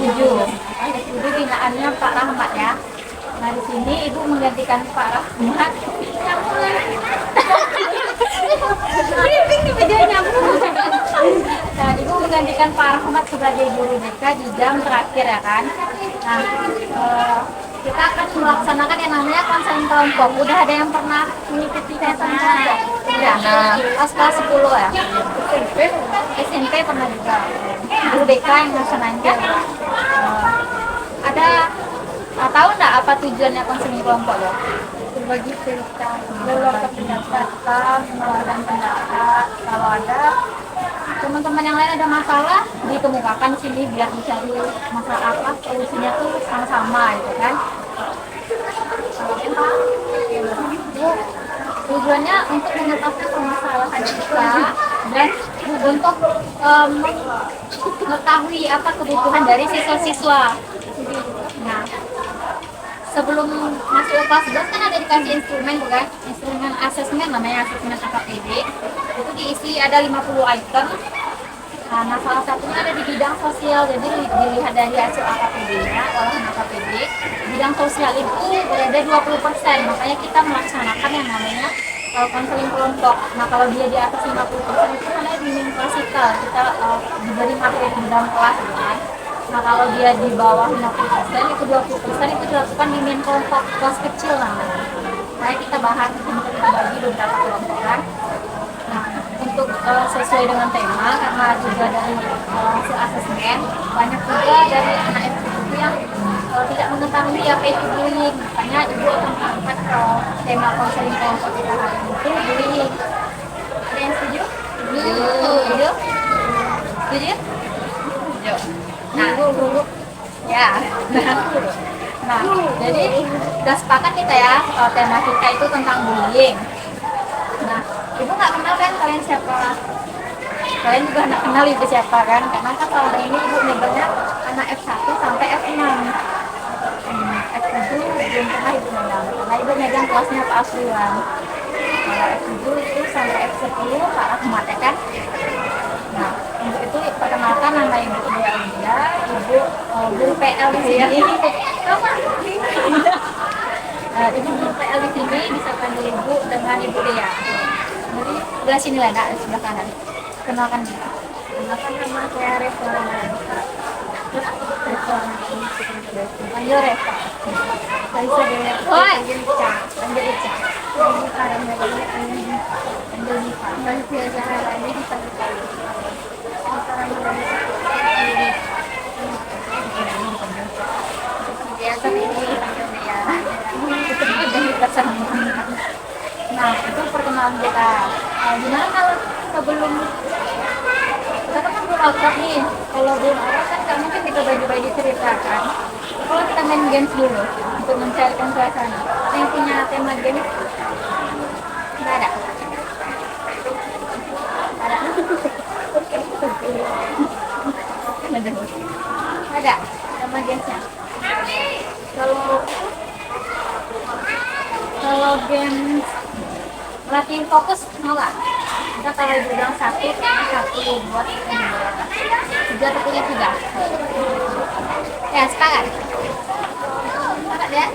F7. F7 binaannya Pak Rahmat ya. Nah di sini Ibu menggantikan Pak Rahmat. Ini video nyambung. Nah, Ibu menggantikan Pak Rahmat sebagai guru BK di jam terakhir ya kan. Nah, kita akan melaksanakan yang namanya konseling kelompok. Udah ada yang pernah mengikuti konseling kelompok? Udah. Nah, kelas 10 ya. SMP pernah juga. Guru BK yang melaksanakan. Ada tahu nggak apa tujuannya konseling kelompok ya? Berbagi cerita, meluapkan pendapatan, mengeluarkan pendapat. Kalau ada teman-teman yang lain ada masalah, dikemukakan di sini biar dicari masalah apa, solusinya tuh sama-sama gitu kan. Tujuannya untuk mengentaskan permasalahan kita dan untuk mengetahui apa kebutuhan dari siswa-siswa. Nah, sebelum masuk ke kelas 11 kan ada dikasih instrumen bukan? Instrumen asesmen namanya asesmen KKPD. Itu diisi ada 50 item. Nah, salah satunya ada di bidang sosial. Jadi dilihat dari hasil AKPD-nya, olahan AKPD. Bidang sosial itu berada 20%. Makanya kita melaksanakan yang namanya konseling kelompok. Nah, kalau dia di atas 50% itu namanya bimbing klasikal. Kita diberi materi di dalam kelas kan. Nah, kalau dia di bawah 50%, itu 20% itu dilakukan bimbing kelompok kelas kecil namanya. Nah, kita bahas, kita bagi beberapa kelompok kan. Nah, untuk sesuai dengan tema, karena juga dari hasil asesmen, banyak juga dari anak itu yang tidak mengetahui apa itu bullying. Makanya Ibu akan mengangkat tema konseling kelompok kita hari ini itu bullying. Ada yang setuju? Setuju? Setuju? Setuju. Nah, ya. Nah, jadi sudah sepakat kita ya, tema kita itu tentang bullying. Nah, Ibu nggak kenal kan kalian siapa? Kalian juga nggak kenal Ibu siapa kan? Karena kan selama ini Ibu megannya anak F1 sampai F6. F7 belum pernah Ibu megang, karena Ibu megang kelasnya Pak Asriwan. Kalau F7 itu sampai F10 Pak Rahmat ya kan? Nah, untuk itu perkenalkan nama Ibu Aulia, Ibu guru PL di sini. Ibu guru PL di sini bisa panggil Ibu dengan Ibu Dea. Jadi sebelah sini lah, nak, sebelah kanan. Kenalkan Ibu. Kenalkan nama saya Reva. Panggil Reva. Saya Dea. Panggil Ica. Panggil Ica. Panggil Diva. Panggil Zahra. Ini dipanggil Kali. Biasa ini dipanggil Dea. Itu dari pesan. Nah, itu perkenalan kita. Gimana kalau sebelum kita kan belum akrab nih. Kalau belum akrab kan nggak mungkin kita bagi-bagi cerita kan. Kalau kita main games dulu untuk mencairkan suasana. Yang punya tema games nggak ada. Ada. Ada tema gamesnya. Kalau games latihan fokus mau nggak? Kita kalau bilang satu buat tiga atau punya tiga. Ya sepakat. Sepakat ya?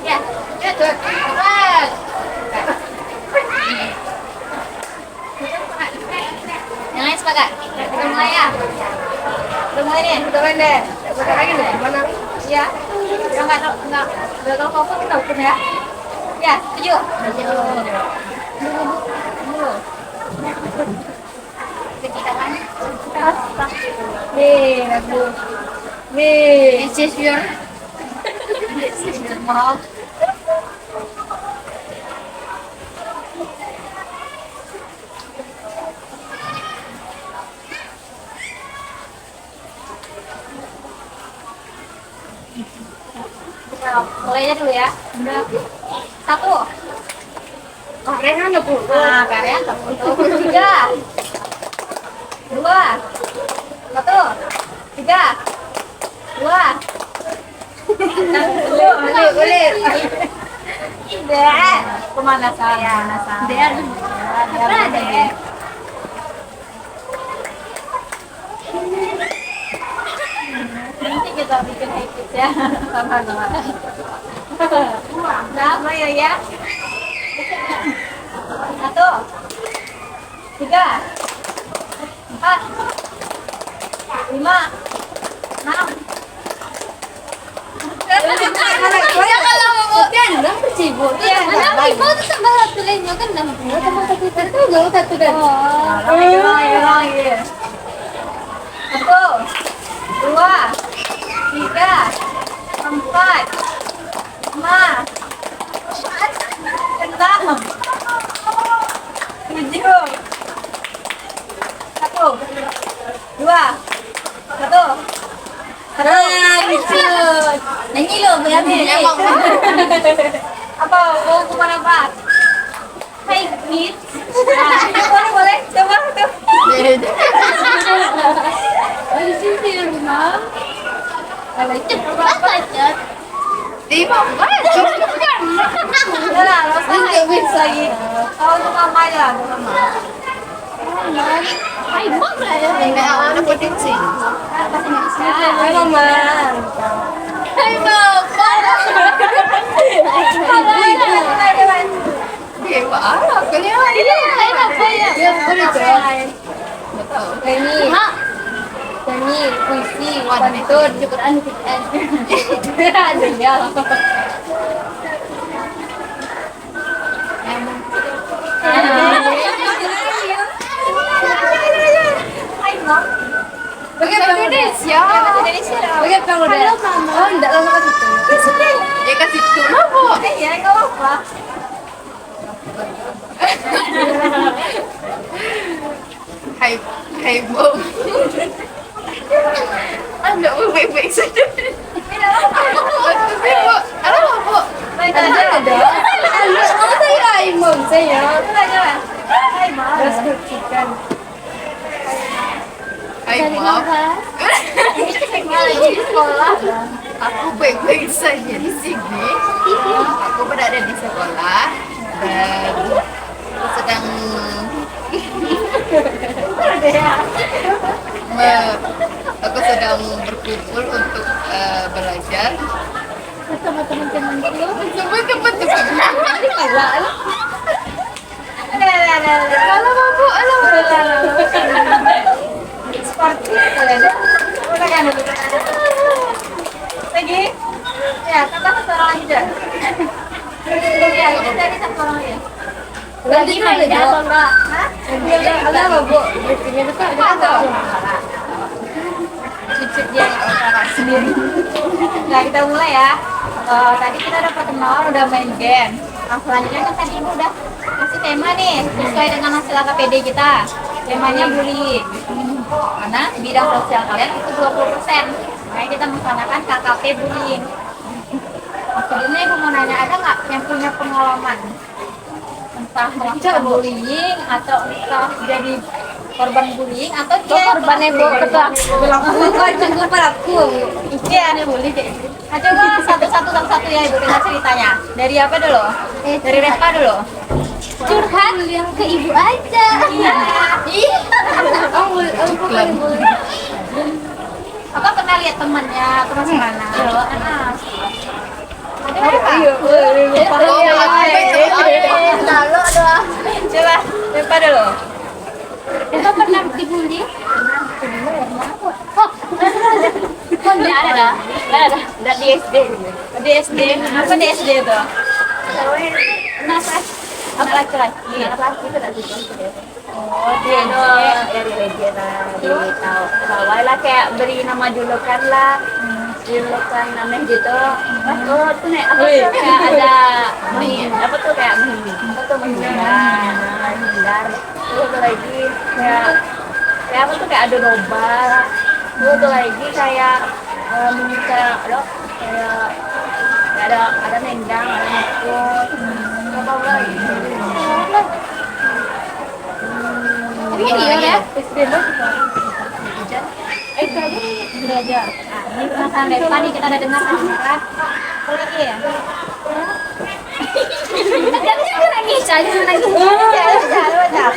Ya. Ya tuh. Sepakat. Yang lain sepakat. Kita mulai ya. Kita mulai nih. Kita main deh. Kita lagi deh. Mana? Ya. Yang nggak tahu fokus kita hukum ya. Ya, setuju. Dulu. Kita kan. Bagus. This is your. Maaf. Mulai aja dulu ya. Satu. Karyanya 20. Nah, karyanya 20. Tiga. Dua. Satu. Tiga. Dua. Boleh. Dek. Pemanasan. Dek. Dek. coba bikin high pitch ya. Sama-sama. Berapa ya? Satu, tiga, empat, lima, enam. Ya kalau mau kan udah kecibur. Iya, anak ibu tuh tambah tulennya kan dan teman kita tuh gak satu dan. Lagi. Satu, dua, tiga, empat, lima, enam, tujuh, satu, dua, satu. Lucu. Nyanyi lo berarti. Apa mau kemana Pak? Hai kids. Boleh boleh coba tuh. Di sini rumah. Kalau cepat aja. Di mama. Udah lah, nggak bisa lagi. Kalau untuk mama aja lah, mama. Hai mama ya. Kayak awalnya penting sih. Hai mama. Hai mama. Dewa, kalian lagi. Hai apa ya? Ya boleh coba. Betul. Nyanyi, puisi, pantun, Quran, Quran. Ada ya. Hai mom. Bagaimana Indonesia? Bagaimana udah? Oh, enggak langsung ke situ. Ke situ. Ya ke situ lah, Bu. Iya, enggak apa-apa. Hai, hai mom. Anda baik-baik saja. Ada apa, Bu? Ada. Kamu saya hai mom saya. Hai mom. Deskripsikan. Hai mom. Di sekolah. Aku baik-baik saja di sini. Aku berada di sekolah dan aku sedang aku sedang berkumpul untuk belajar sama teman-temanku. Sama teman-teman. Kalau babu, seperti kalian. Udah kan? Lagi? Ya, tambah satu orang aja. Ya, ini tadi satu orang ya. Lagi main ya atau enggak? Hah? Ada apa, Bu? Briefingnya itu kan ada. Cicip dia nggak sendiri. Nah, kita mulai ya. Tadi kita udah perkenalan, udah main game. Nah, selanjutnya kan tadi Ibu udah kasih tema nih, sesuai dengan hasil AKPD kita. Temanya bullying. Karena bidang sosial kalian itu 20%. Makanya kita melaksanakan KKP bullying. Sebelumnya Ibu mau nanya, ada nggak yang punya pengalaman? Entah melakukan bullying atau entah jadi korban bullying atau dia korban yang cukup pelaku. Iya, bully deh. Nah, coba satu ya Ibu dengan ceritanya. Dari apa dulu? Dari Respa dulu. Curhat yang ke Ibu aja. Iya. Apa pernah lihat temannya terus mana? Coba, Repa dulu. Repa pernah dibully? Oh, ada di SD. Di SD, apa di SD tuh? Apa laki-laki? Laki-laki itu tidak bisa. Oh, dia dari regional, di Tawai lah kayak beri nama julukan lah. Julukan aneh gitu. Oh, tuh nih apa tuh kayak ada apa tuh kayak menghindar. Terus lagi kayak apa tuh kayak ada domba. Terus lagi kayak kayak ada nendang, ada nyekut. Apa lagi? Tapi dia ya, istirahat juga. Belajar. Ini perasaan dari tadi kita udah dengar kan? Lagi ya? Jangan nangis, jangan nangis. Jangan.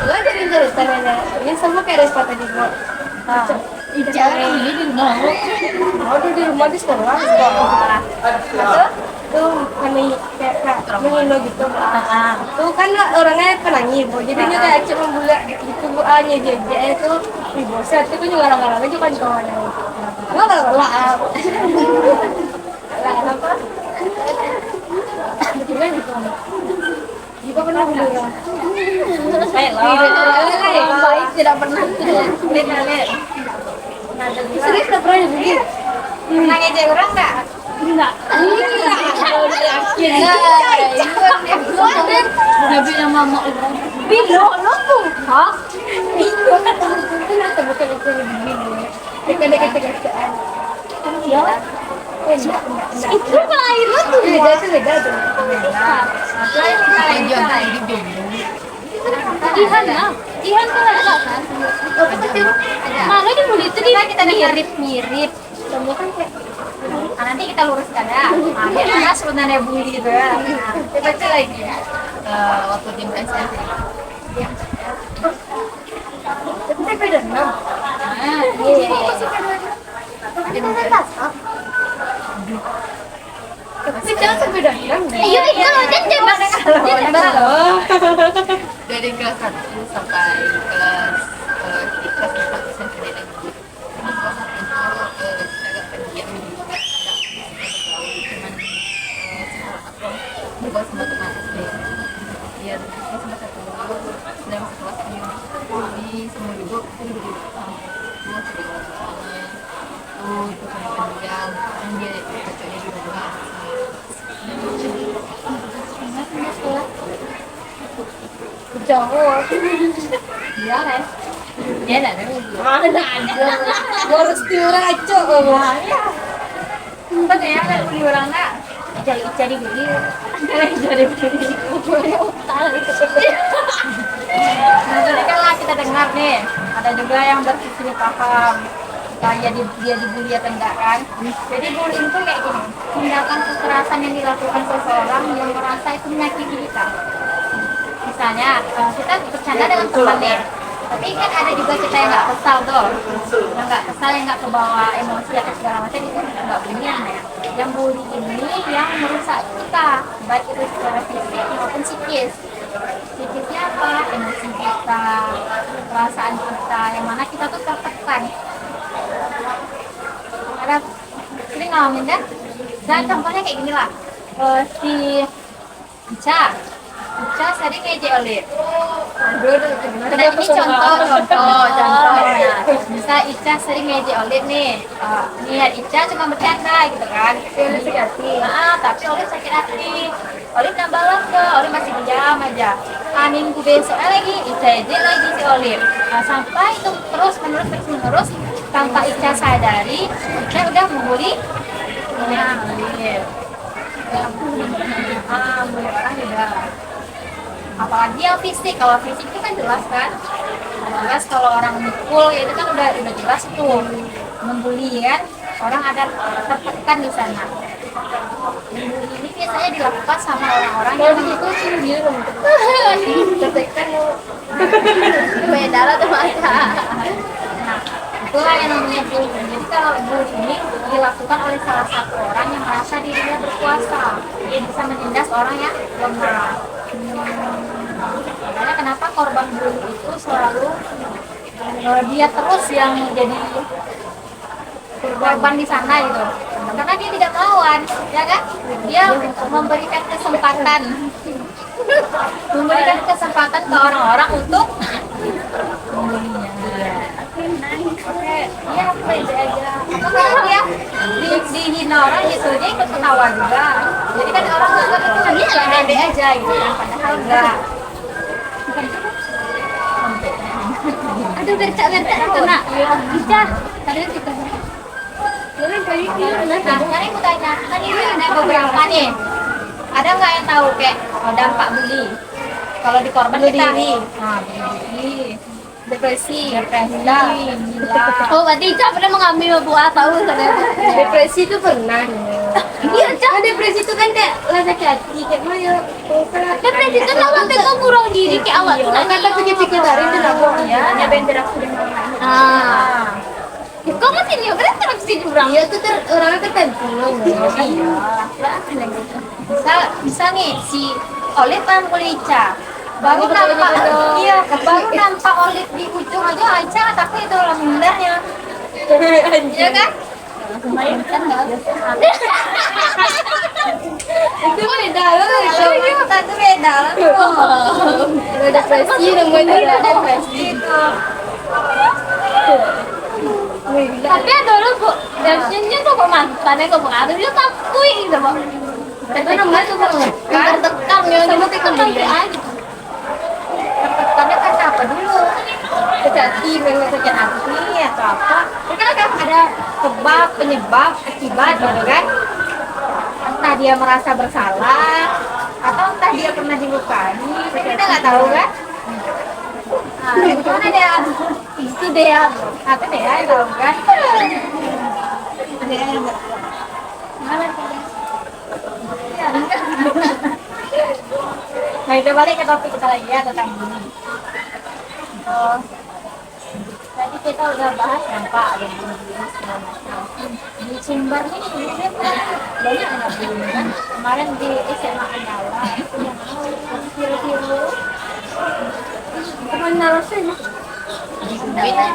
Lo jadi cerita aja. Ini sama kayak dari sepatu di bawah. Jarang ini di rumah. Oh, di rumah di sekolah. Atau tuh kami kayak mengindo gitu. Tuh kan orangnya penangis, Bu. Jadi dia kayak cuma bulat gitu Bu A-nya dia itu ibu saya tuh juga orang-orang juga kan kawan. Enggak kalau lah. Lah apa? Gimana gitu? Juga pernah bilang. Baik tidak pernah. Lihat. Serius tidak pernah begini. Pernah ngejek orang nggak? Enggak. Nabi nama mama orang. Bilo lo tuh. Hah? Bilo kata kenapa bukan itu begini. Dekat-dekat. Ya. Itu air lo tuh. Beda tuh. Ihan ya? Ihan tuh ada kan? Mana di mulut itu kita mirip. Kamu kan kayak Nanti kita luruskan ya. Mana sebenarnya bully itu ya? Kita baca lagi ya. Waktu di SMP. tapi beda enam. Tapi jangan sebeda enam. Iya, kalau jangan Dari kelas 1 sampai kelas 4 SMP negeri. Kelas 1 itu agak pendiam, cuman bergaul sama teman SD. Biar kita sama satu dalam satu kelas ini. Jadi semua duduk semua cerita soalnya. Itu kan pendiam, kan dia cocoknya di rumah. Jauh. Iya kan? Dia ada. Mana aja. Harus diuraco ya. Kan ya kan bully orang nggak? Jadi bully. Jadi bully. Nah, jadi kan lah kita dengar nih, ada juga yang berpikir paham kayak dia dibully atau enggak kan. Jadi bullying itu kayak gini, tindakan kekerasan yang dilakukan seseorang yang merasa itu menyakiti kita. Misalnya kita bercanda dengan teman nih, tapi kan ada juga kita yang nggak kesal tuh, yang nggak kesal, yang nggak kebawa emosi atau segala macam, itu nggak bullying ya. Yang bully ini yang merusak kita, baik itu secara fisik maupun psikis. Psikisnya apa? Emosi kita, perasaan kita, yang mana kita tuh tertekan. Ada sering ngalamin kan? Dan contohnya kayak gini lah, si Ica sering ngejek Olip. Nah, ini contohnya. Misal Ica sering ngejek Olip nih. Niat Ica cuma bercanda gitu kan. Olip sakit hati. Tapi Olip sakit hati. Olip nggak balas ke, Olip masih diam aja. Minggu besoknya lagi Ica ejek lagi si Olip. Sampai itu terus menerus tanpa Ica sadari, Ica udah membuli Olip. Bully orang juga. Apalagi yang fisik, kalau fisik itu kan jelas kan, jelas kalau orang mukul ya itu kan udah jelas tuh membuli kan, orang ada tertekan di sana. Membuli ini biasanya dilakukan sama orang-orang yang itu sendiri tertekan beda lah tuh masa. Nah, itulah yang namanya bully. Jadi kalau bully ini dilakukan oleh salah satu orang yang merasa dirinya berkuasa, dia bisa menindas orang yang lemah. Makanya kenapa korban bully itu selalu dia terus yang jadi korban di sana gitu, karena dia tidak melawan, ya kan? Dia memberikan kesempatan ke orang-orang untuk membulinya. Oke, dia pede aja. Apakah dia dihina orang gitu, dia ikut ketawa juga. Jadi kan orang nggak itu dia pede aja gitu kan, padahal enggak. Aduh, bercak kena. Bisa. Tadi kita. Nah, sekarang aku tanya, kan ini ada beberapa nih. Ada nggak yang tahu kayak dampak bully? Kalau di korban kita nih, depresi, gila. Oh, berarti Ica pernah mengambil buah tahu ternyata. Depresi itu pernah. Iya, Ica. Depresi itu kan kayak rasa hati kayak mana ya? Depresi itu lah sampai kau kurang diri kayak awak tuh. Kata pikir-pikir dari itu nabo. Ya, hanya bender aku dengan orang. ini ya berarti terus di jurang. Iya tuh orangnya tertentu loh. Iya. Bisa nih si Olive kan Ica. Baru nampak, iya, baru nampak Olive di ujung aja Ica tapi itu orang mudahnya. Iya kan? Lumayan kan nggak ada. Itu beda loh. Itu tadi beda lah. Ada presi namanya. Ada presi itu. Tapi dulu bu, dasarnya tuh kok mantannya kok ada dia takui gitu bu. Tapi namanya tuh tertekan ya, cuma tertekan aja. Tertekannya kan apa dulu? Kejati, memang kejati hati atau apa? Kan ada sebab, penyebab, akibat gitu kan? Entah dia merasa bersalah atau entah dia pernah dilukai, kita nggak tahu kan? Nah, itu mana dia? Itu dia, apa dia tahu kan? Dia enggak. Mana dia? Nah, kita balik ke topik kita lagi ya tentang ini. Tadi kita udah bahas dampak ada bunuh diri segala macam. Di Sumbar ini sebenarnya banyak anak bunuh kan. Kemarin di SMA Andawa itu yang hero-hero Teman narasanya. kayak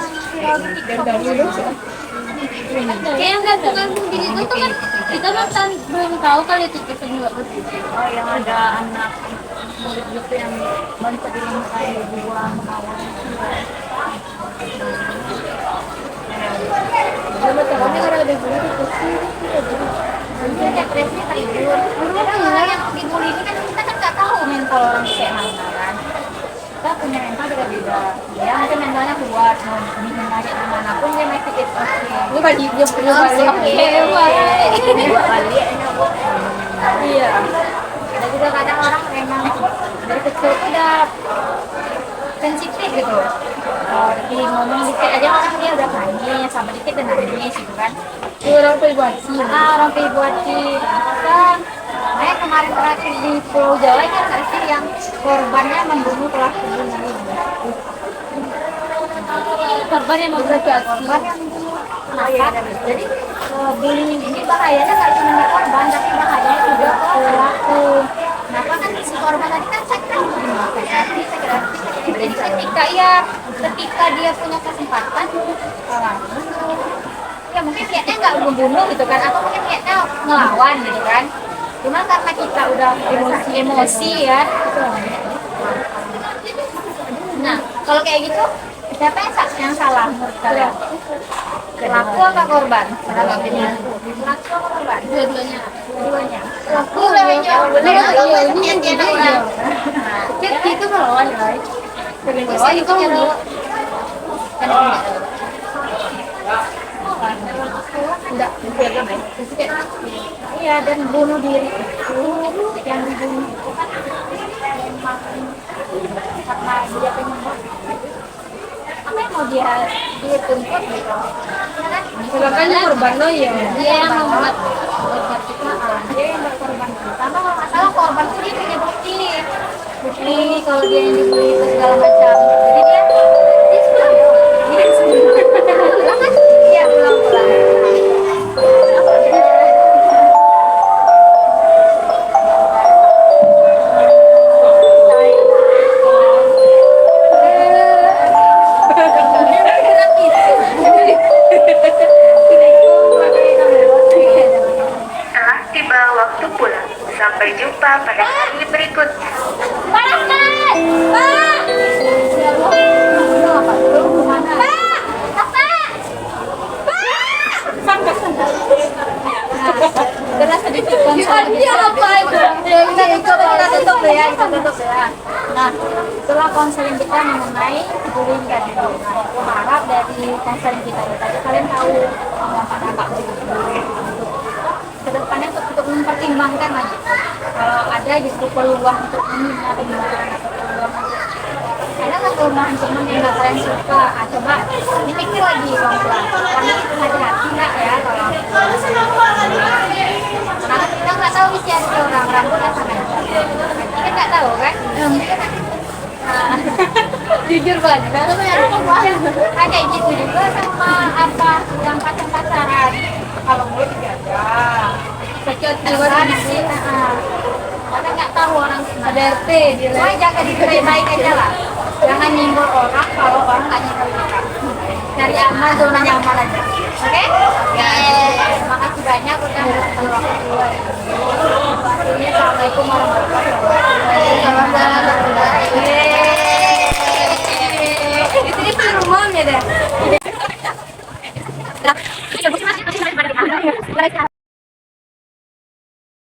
yang gantung-gantung gini tuh kan kita kan belum tahu kali itu kita juga berpikir oh yang ada anak murid gitu yang bantu dilukai dibuang melawan Sama temannya karena ada guru di kursi. Mungkin depresi tidur karena yang dibully ini kan kita kan nggak tahu mental orang kayak mana kan kita punya mental beda-beda ya mungkin mentalnya kuat mau dihina kayak gimana pun dia masih itu Ini bagi dia punya balik. ini dua kali Iya. ada juga kadang orang memang dari kecil tuh udah sensitif gitu di ngomong dikit aja orang dia udah nangis sama dikit udah nangis gitu kan Ini orang pribadi. orang pribadi kan nah kemarin terakhir di Pulau Jawa kan nggak sih yang korbannya membunuh pelaku bunuh korban yang membunuh korban yang kenapa jadi bullying ini bahayanya nggak cuma di korban tapi bahayanya juga ke pelaku kenapa kan si korban tadi kan sakit hati jadi ketika dia punya kesempatan ya mungkin niatnya nggak membunuh gitu kan atau mungkin niatnya ngelawan gitu kan cuma karena kita udah emosi ya nah kalau kayak gitu siapa yang salah menurut kalian pelaku apa korban pelaku apa korban dua-duanya pelaku itu melawan guys melawan itu enggak iya dan bunuh diri yang dibunuh itu kan memang karena dia pengen apa yang mau dia tuntut gitu ya kan Makanya korban lo ya. dia yang membuat korban kita dia yang berkorban pertama kalau nggak salah korban tuh dia punya bukti kalau dia yang dibully itu segala macam jadi dia pulang iya pulang Telah tiba waktu pulang. Sampai jumpa pada hari berikutnya. Nah, itulah konseling kita mengenai bullying tadi. Aku harap dari konseling kita tadi kalian tahu dampak-dampak bullying kedepannya untuk mempertimbangkan lagi kalau ada gitu peluang untuk menghina teman ada nggak peluang teman yang nggak kalian suka coba dipikir lagi pelan-pelan karena hati-hati nggak ya kalau karena kita nggak tahu isi hati orang rambutnya sama kita nggak tahu kan jujur banget ada gitu juga sama apa yang pacar KDRT dia. Wah, jaga diri baik aja lah. Jangan nyenggol orang kalau orang nggak nyenggol kita. Cari aman, zona nyaman aja. Oke? Ya. Terima kasih banyak udah meluangkan waktu. Assalamualaikum warahmatullahi wabarakatuh.